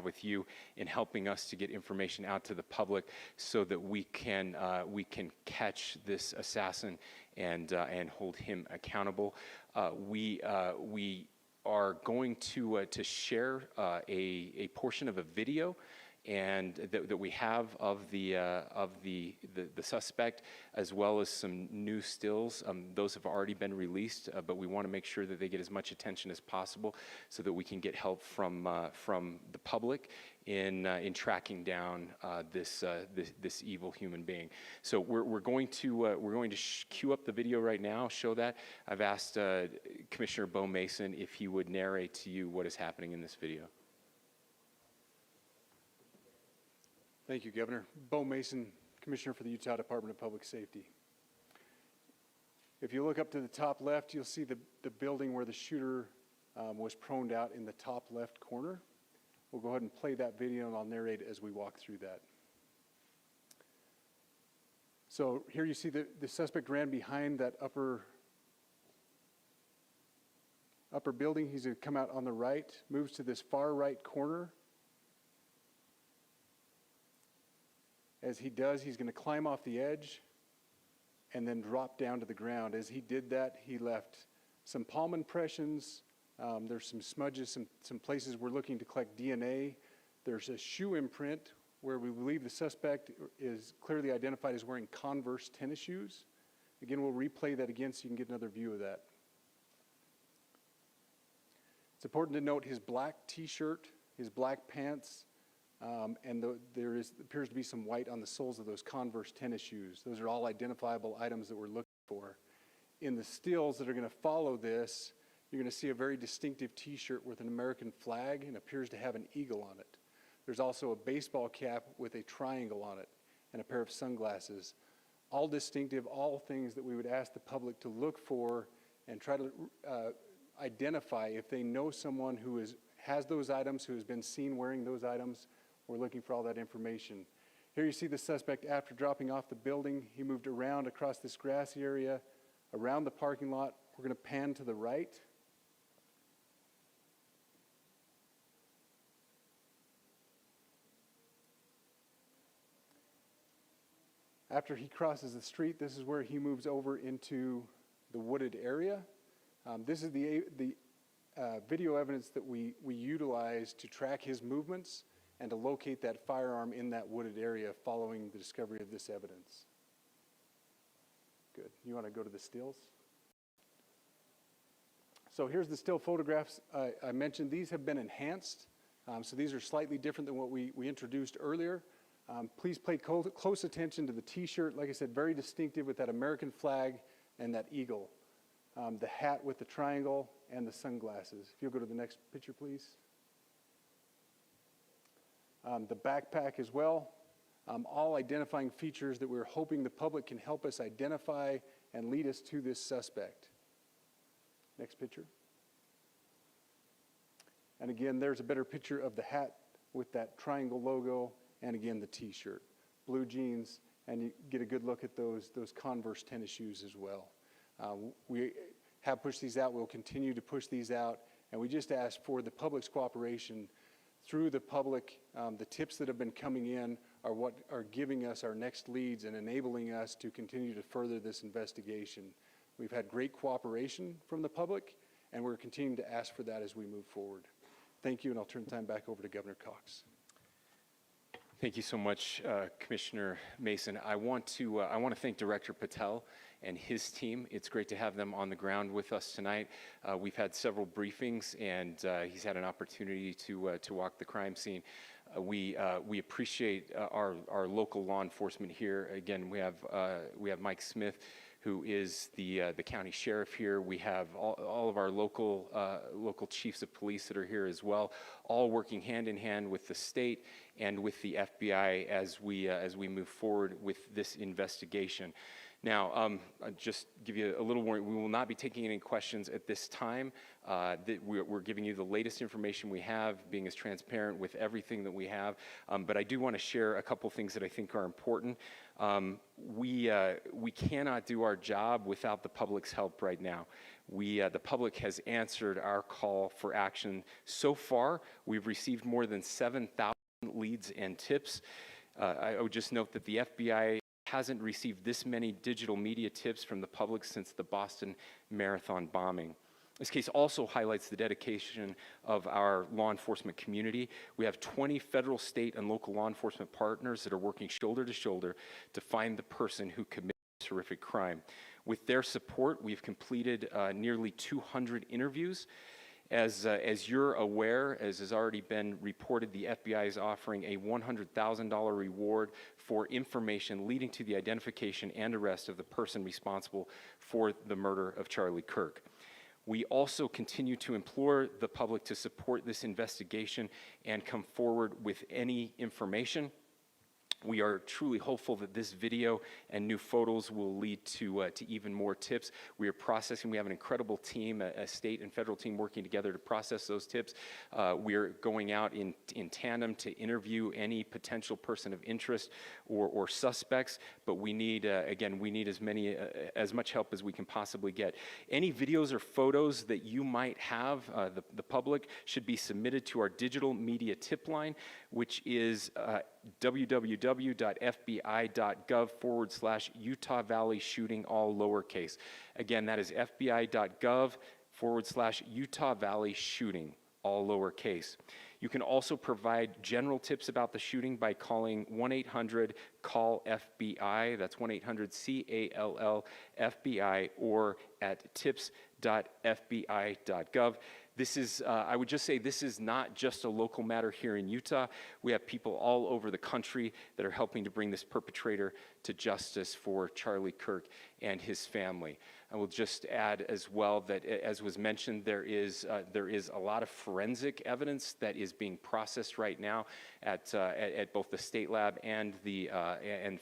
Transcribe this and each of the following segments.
with you in helping us to get information out to the public so that we can catch this assassin and hold him accountable. We are going to share a portion of a video and that we have of the suspect, as well as some new stills. Those have already been released, but we want to make sure that they get as much attention as possible so that we can get help from the public in tracking down this evil human being. So we're going to cue up the video right now. Show that. I've asked Commissioner Bo Mason if he would narrate to you what is happening in this video. Thank you, Governor. Bo Mason, Commissioner for the Utah Department of Public Safety. If you look up to the top left, you'll see the building where the shooter was proned out in the top left corner. We'll go ahead and play that video, and I'll narrate as we walk through that. So here you see the suspect ran behind that upper building. He's going to come out on the right, moves to this far right corner. As he does, he's going to climb off the edge and then drop down to the ground. As he did that, he left some palm impressions. There's some smudges, some places we're looking to collect DNA. There's a shoe imprint where we believe the suspect is clearly identified as wearing Converse tennis shoes. Again, we'll replay that again so you can get another view of that. It's important to note his black t-shirt, his black pants, and there appears to be some white on the soles of those Converse tennis shoes. Those are all identifiable items that we're looking for. In the stills that are going to follow this, you're going to see a very distinctive t-shirt with an American flag and appears to have an eagle on it. There's also a baseball cap with a triangle on it and a pair of sunglasses. All distinctive, all things that we would ask the public to look for and try to identify if they know someone who has those items, who has been seen wearing those items. We're looking for all that information. Here you see the suspect after dropping off the building. He moved around across this grassy area, around the parking lot. We're going to pan to the right. After he crosses the street, this is where he moves over into the wooded area. This is the video evidence that we utilize to track his movements and to locate that firearm in that wooded area following the discovery of this evidence. Good. You want to go to the stills? So here's the still photographs I mentioned. These have been enhanced, so these are slightly different than what we introduced earlier. Please pay close attention to the t-shirt. Like I said, very distinctive with that American flag and that eagle. The hat with the triangle and the sunglasses. If you'll go to the next picture, please. The backpack as well. All identifying features that we're hoping the public can help us identify and lead us to this suspect. Next picture. And again, there's a better picture of the hat with that triangle logo, and again, the t-shirt. Blue jeans, and you get a good look at those Converse tennis shoes as well. We have pushed these out. We'll continue to push these out, and we just ask for the public's cooperation through the public. The tips that have been coming in are what are giving us our next leads and enabling us to continue to further this investigation. We've had great cooperation from the public, and we're continuing to ask for that as we move forward. Thank you, and I'll turn the time back over to Governor Cox. Thank you so much, Commissioner Mason. I want to thank Director Patel and his team. It's great to have them on the ground with us tonight. We've had several briefings, and he's had an opportunity to walk the crime scene. We appreciate our local law enforcement here. Again, we have Mike Smith, who is the county sheriff here. We have all of our local chiefs of police that are here as well, all working hand in hand with the state and with the FBI as we move forward with this investigation. Now, I'll just give you a little warning. We will not be taking any questions at this time. We're giving you the latest information we have, being as transparent with everything that we have. But I do want to share a couple things that I think are important. We cannot do our job without the public's help right now. The public has answered our call for action. So far, we've received more than 7,000 leads and tips. I would just note that the FBI hasn't received this many digital media tips from the public since the Boston Marathon bombing. This case also highlights the dedication of our law enforcement community. We have 20 federal, state, and local law enforcement partners that are working shoulder to shoulder to find the person who committed this horrific crime. With their support, we've completed nearly 200 interviews. As you're aware, as has already been reported, the FBI is offering a $100,000 reward for information leading to the identification and arrest of the person responsible for the murder of Charlie Kirk. We also continue to implore the public to support this investigation and come forward with any information. We are truly hopeful that this video and new photos will lead to even more tips. We are processing. We have an incredible team, a state and federal team working together to process those tips. We are going out in tandem to interview any potential person of interest or suspects. But we need, again, we need as much help as we can possibly get. Any videos or photos that you might have, the public, should be submitted to our digital media tip line, which is www.fbi.gov/Utah Valley shooting, all lowercase. Again, that is fbi.gov/Utah Valley shooting, all lowercase. You can also provide general tips about the shooting by calling 1-800-CALL-FBI. That's 1-800-CALL-FBI, or at tips.fbi.gov. This is, I would just say, this is not just a local matter here in Utah. We have people all over the country that are helping to bring this perpetrator to justice for Charlie Kirk and his family. I will just add as well that, as was mentioned, there is a lot of forensic evidence that is being processed right now at both the state lab and the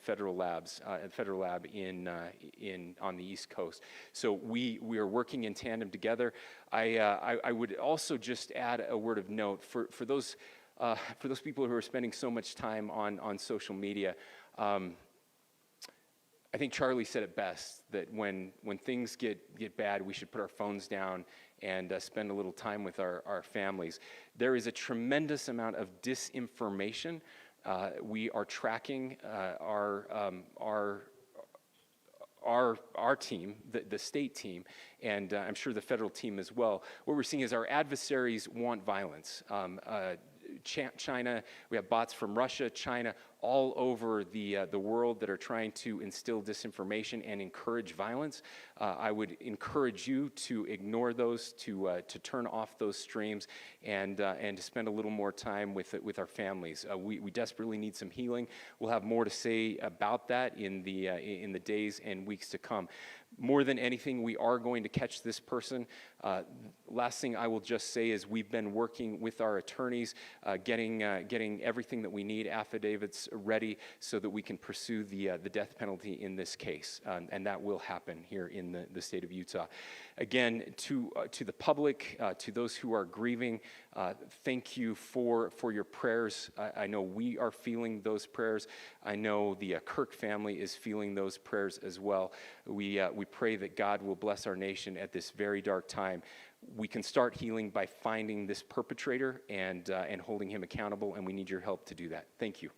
federal labs, federal lab on the East Coast. So we are working in tandem together. I would also just add a word of note for those people who are spending so much time on social media. I think Charlie said it best, that when things get bad, we should put our phones down and spend a little time with our families. There is a tremendous amount of disinformation. We are tracking our team, the state team, and I'm sure the federal team as well. What we're seeing is our adversaries want violence. China, we have bots from Russia, China, all over the world that are trying to instill disinformation and encourage violence. I would encourage you to ignore those, to turn off those streams, and to spend a little more time with our families. We desperately need some healing. We'll have more to say about that in the days and weeks to come. More than anything, we are going to catch this person. Last thing I will just say is we've been working with our attorneys, getting everything that we need, affidavits ready, so that we can pursue the death penalty in this case, and that will happen here in the state of Utah. Again, to the public, to those who are grieving, thank you for your prayers. I know we are feeling those prayers. I know the Kirk family is feeling those prayers as well. We pray that God will bless our nation at this very dark time. We can start healing by finding this perpetrator and holding him accountable, and we need your help to do that. Thank you.